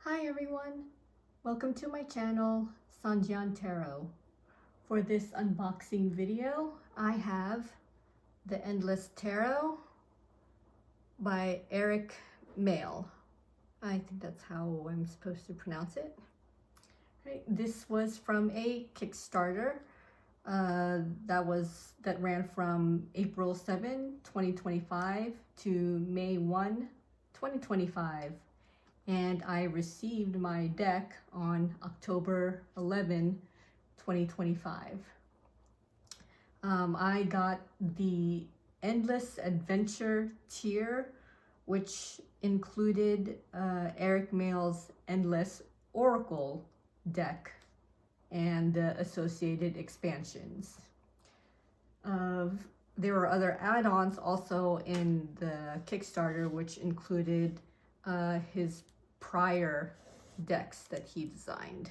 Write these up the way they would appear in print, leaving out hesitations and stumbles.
Hi everyone, welcome to my channel, Sanjian Tarot. For this unboxing video, I have The Endless Tarot by Eric Maille. I think that's how I'm supposed to pronounce it. Right, this was from a Kickstarter that ran from April 7, 2025 to May 1, 2025. And I received my deck on October 11, 2025. I got the Endless Adventure tier, which included Eric Maille's Endless Oracle deck and the associated expansions. There were other add-ons also in the Kickstarter, which included his prior decks that he designed.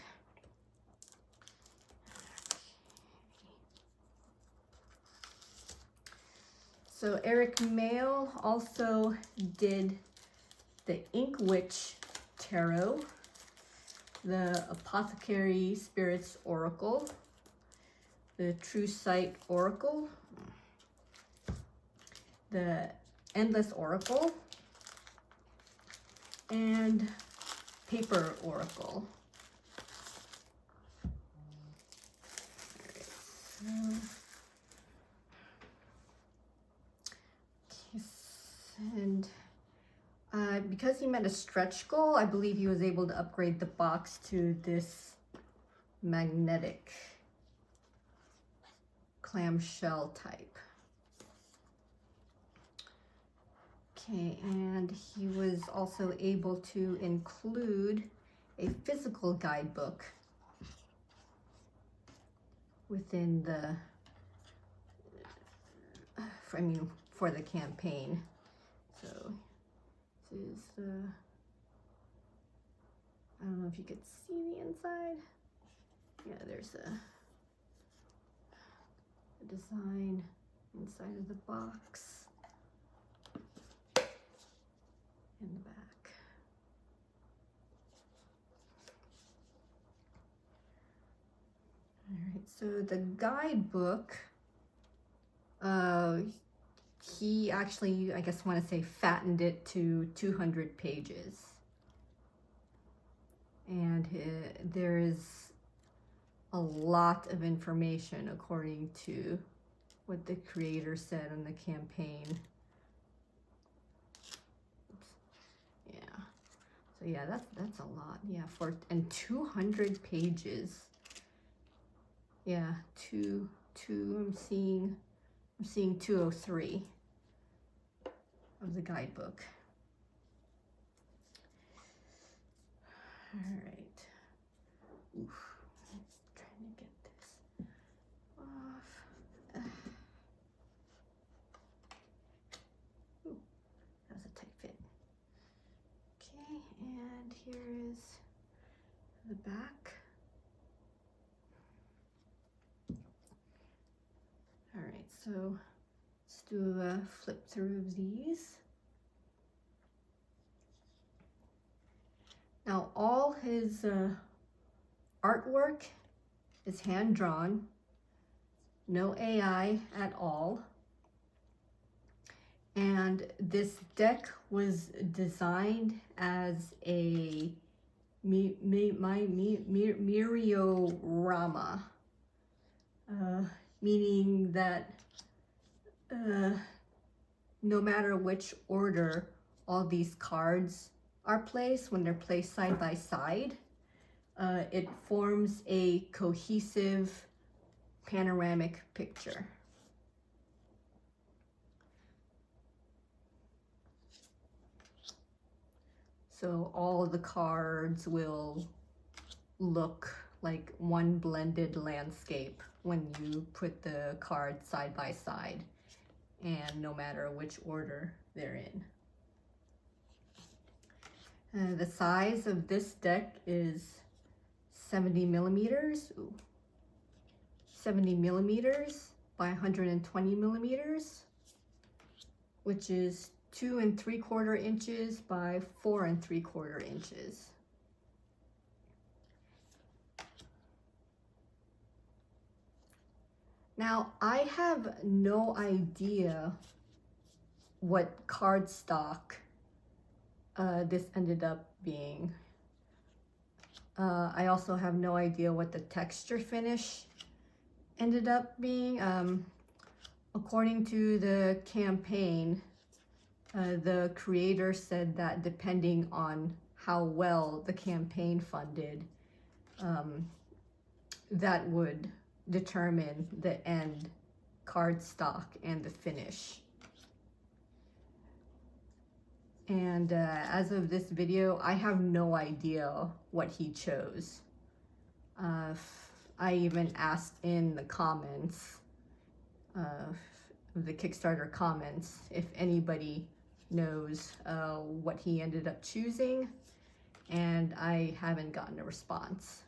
So Eric Maille also did the Ink Witch Tarot, the Apothecary Spirits Oracle, the True Sight Oracle, the Endless Oracle, and Paper Oracle. And because he met a stretch goal, I believe he was able to upgrade the box to this magnetic clamshell type. Okay, and he was also able to include a physical guidebook within the, for the campaign. So this is the, I don't know if you could see the inside. Yeah, there's a design inside of the box. In the back. All right, so the guidebook, he actually, I guess, want to say fattened it to 200 pages. And there is a lot of information according to what the creator said on the campaign. So yeah, that's a lot. Yeah, and 200 pages. Yeah, I'm seeing 203 of the guidebook. All right. Oof. I'm trying to get this off. Ooh, that was a tight fit. Okay, and here is the back. All right, so let's do a flip through of these. Now, all his artwork is hand-drawn, no AI at all. And this deck was designed as a Miriorama, meaning that no matter which order all these cards are placed, when they're placed side by side, it forms a cohesive panoramic picture. So all of the cards will look like one blended landscape when you put the cards side by side, and no matter which order they're in. The size of this deck is 70 millimeters. Ooh. 70 millimeters by 120 millimeters, which is 2 3/4 inches by 4 3/4 inches. Now, I have no idea what cardstock this ended up being. I also have no idea what the texture finish ended up being. According to the campaign, the creator said that depending on how well the campaign funded, that would determine the end cardstock and the finish. And as of this video, I have no idea what he chose. I even asked in the comments, the Kickstarter comments, if anybody knows what he ended up choosing, and I haven't gotten a response.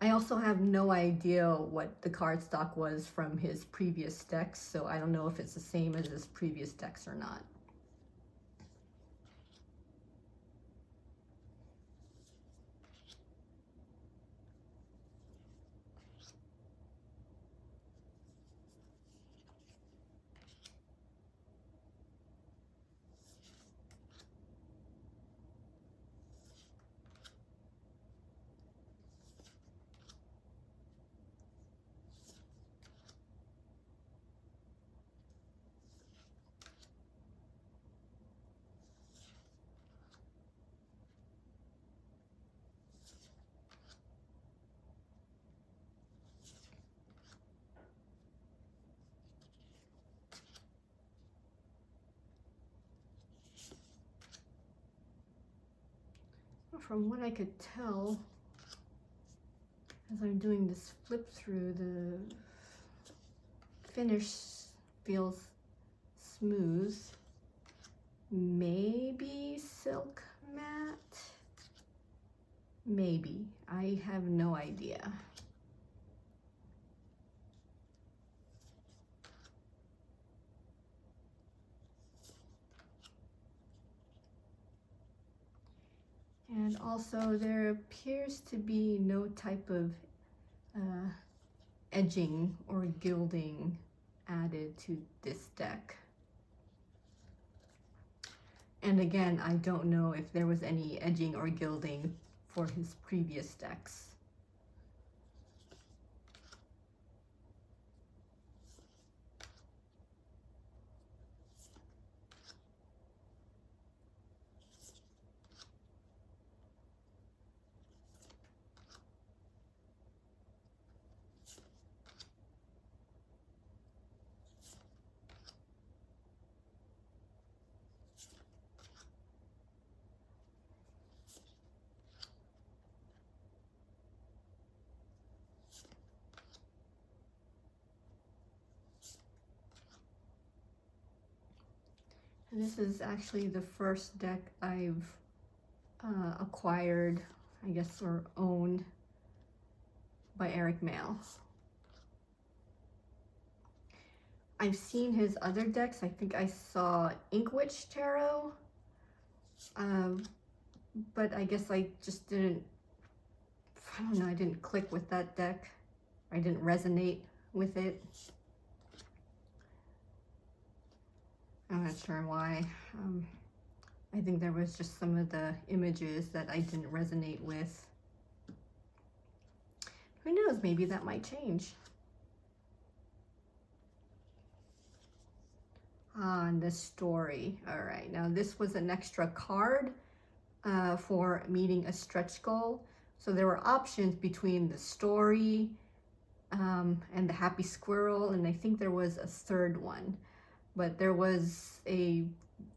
I also have no idea what the cardstock was from his previous decks, so I don't know if it's the same as his previous decks or not. From what I could tell, as I'm doing this flip through, the finish feels smooth. Maybe silk matte? Maybe. I have no idea. And also there appears to be no type of edging or gilding added to this deck. And again, I don't know if there was any edging or gilding for his previous decks. And this is actually the first deck I've acquired, I guess, or owned by Eric Maille. I've seen his other decks. I think I saw Inkwitch Tarot, but I guess I just didn't, I don't know, I didn't click with that deck. I didn't resonate with it. I'm not sure why. I think there was just some of the images that I didn't resonate with. Who knows, maybe that might change. And the story. All right, now this was an extra card for meeting a stretch goal. So there were options between the story and the happy squirrel, and I think there was a third one. But there was a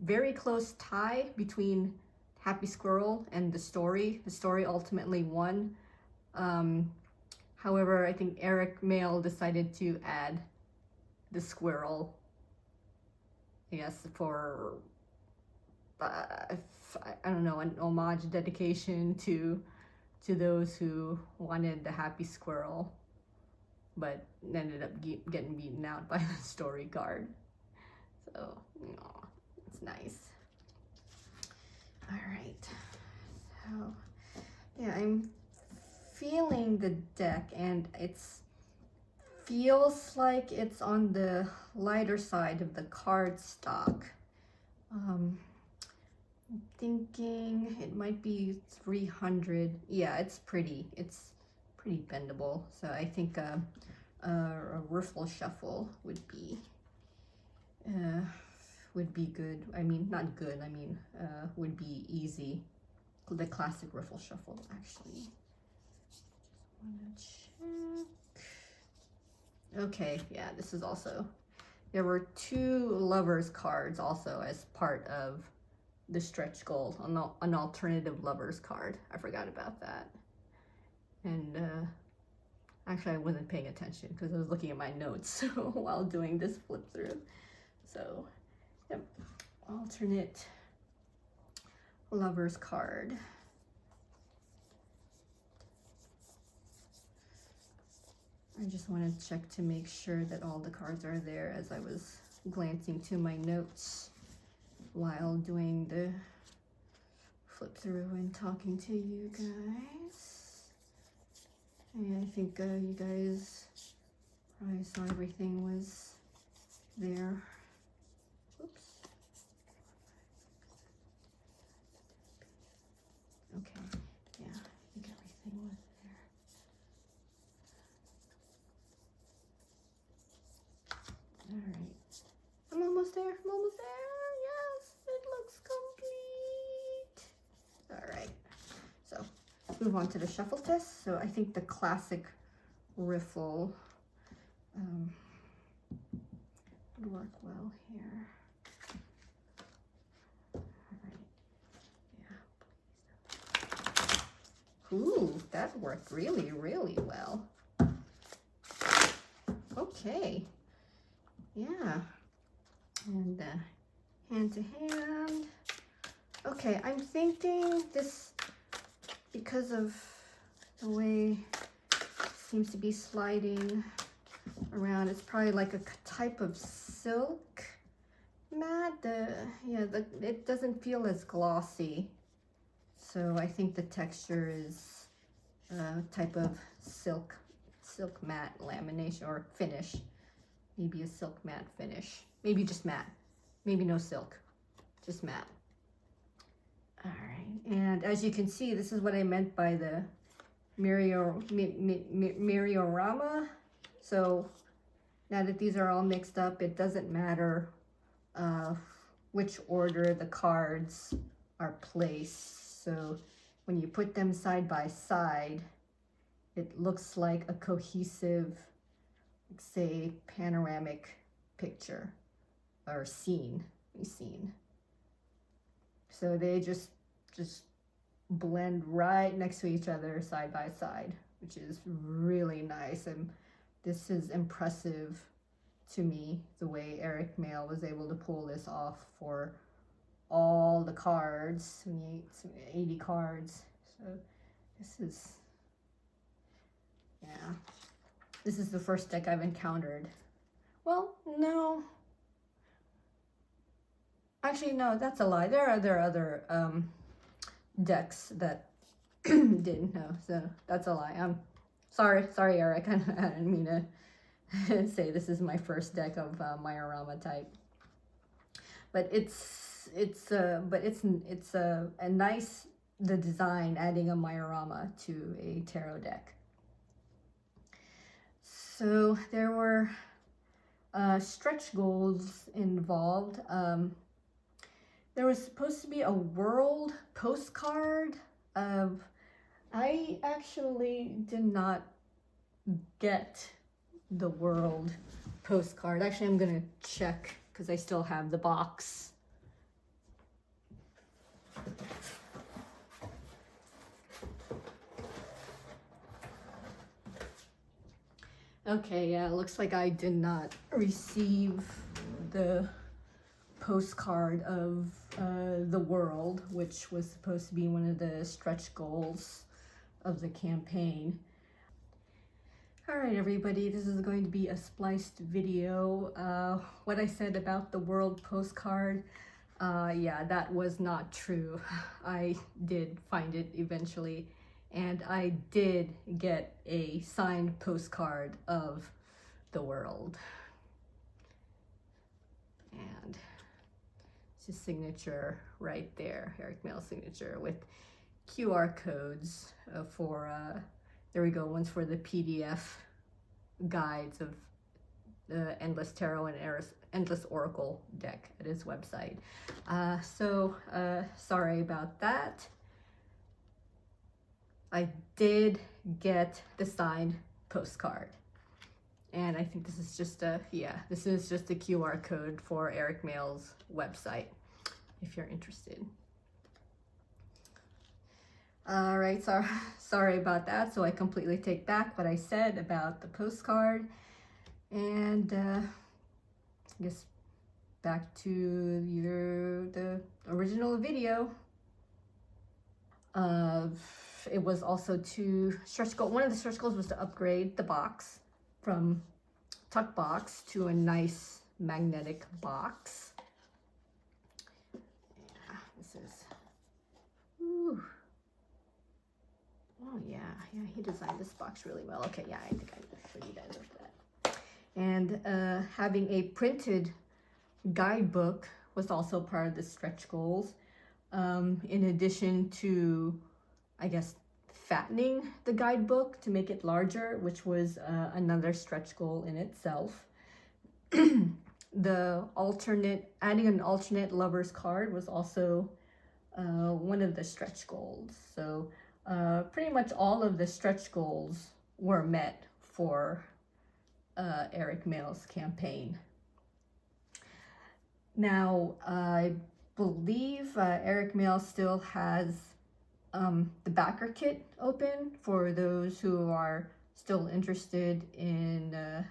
very close tie between Happy Squirrel and the story. The story ultimately won. However, I think Eric Maille decided to add the squirrel, I guess, for, I don't know, an homage dedication to those who wanted the Happy Squirrel, but ended up getting beaten out by the story card. So, oh, it's nice. All right, so yeah, I'm feeling the deck, and it's feels like it's on the lighter side of the cardstock. I'm thinking it might be 300. Yeah, it's pretty bendable. So I think a riffle shuffle would be good. I mean, not good. I mean, would be easy. The classic riffle shuffle, actually. Just wanna check. Okay, yeah, this is also. There were 2 lovers cards also as part of the stretch goal, an alternative lovers card. I forgot about that. And actually I wasn't paying attention because I was looking at my notes while doing this flip through. So, yep, alternate lovers card. I just want to check to make sure that all the cards are there as I was glancing to my notes while doing the flip through and talking to you guys. And I think you guys probably saw everything was there. Oops. Okay, yeah, I think everything was there. All right, I'm almost there. Yes, it looks complete. All right, so let's move on to the shuffle test. So I think the classic riffle would work well here. All right, yeah. Ooh, that worked really well. Okay, yeah. And hand to hand. Okay, I'm thinking this, because of the way it seems to be sliding around, it's probably like a type of silk mat. It doesn't feel as glossy. So I think the texture is a type of silk matte lamination or finish. Maybe a silk matte finish. Maybe just matte. Maybe no silk. Just matte. All right. And as you can see, this is what I meant by the Miriorama. So now that these are all mixed up, it doesn't matter which order the cards are placed. So when you put them side by side, it looks like a cohesive, say, panoramic picture or scene. So they just blend right next to each other side by side, which is really nice. And this is impressive to me, the way Eric Maille was able to pull this off for all the cards, 80 cards. So this is, yeah, this is the first deck I've encountered. Well, no. Actually, no, that's a lie. There are other decks that didn't know, so that's a lie. I'm sorry, Eric. I didn't mean to say this is my first deck of Maiorama type. But it's a nice, the design, adding a Maiorama to a tarot deck. So there were stretch goals involved. There was supposed to be a world postcard of, I actually did not get the world postcard. Actually, I'm gonna check because I still have the box. Okay, yeah, it looks like I did not receive the postcard of the world, which was supposed to be one of the stretch goals of the campaign. All right, everybody, this is going to be a spliced video. What I said about the world postcard, yeah, that was not true. I did find it eventually, and I did get a signed postcard of the world. And it's his signature right there, Eric Maille signature with QR codes for, there we go, one's for the PDF guides of the Endless Tarot and Endless Oracle deck at his website. Sorry about that. I did get the signed postcard. And I think this is just a, yeah, this is just a QR code for Eric Maille's website, if you're interested. All right, sorry about that. So I completely take back what I said about the postcard. And I guess back to either the original video. It was also to stretch goal. One of the stretch goals was to upgrade the box from tuck box to a nice magnetic box. Yeah, this is, ooh. Oh yeah, he designed this box really well. Okay, yeah, I think I will show you guys that. And having a printed guidebook was also part of the stretch goals. In addition to, I guess, fattening the guidebook to make it larger, which was another stretch goal in itself. Adding an alternate lover's card was also one of the stretch goals. So pretty much all of the stretch goals were met for Eric Maille's campaign. Now, I believe Eric Maille still has the BackerKit open for those who are still interested in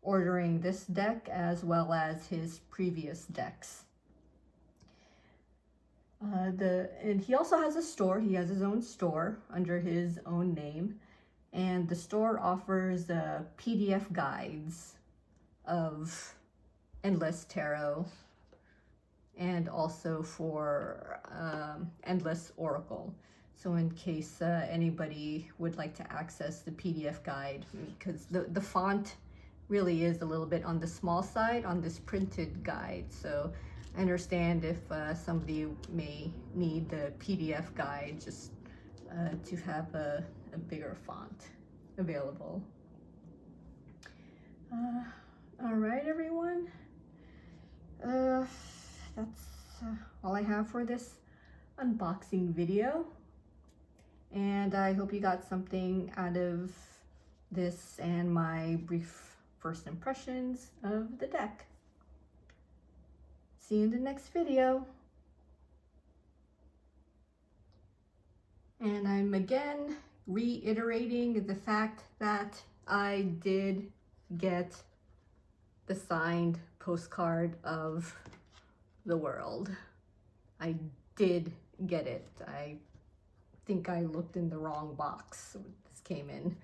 ordering this deck as well as his previous decks. And he also has a store. He has his own store under his own name, and the store offers PDF guides of Endless Tarot and also for Endless Oracle. So in case anybody would like to access the PDF guide, because the font really is a little bit on the small side on this printed guide. So I understand if somebody may need the PDF guide just to have a bigger font available. All right, everyone. That's all I have for this unboxing video. And I hope you got something out of this and my brief first impressions of the deck. See you in the next video. And I'm again reiterating the fact that I did get the signed postcard of the world. I did get it. I think I looked in the wrong box when this came in.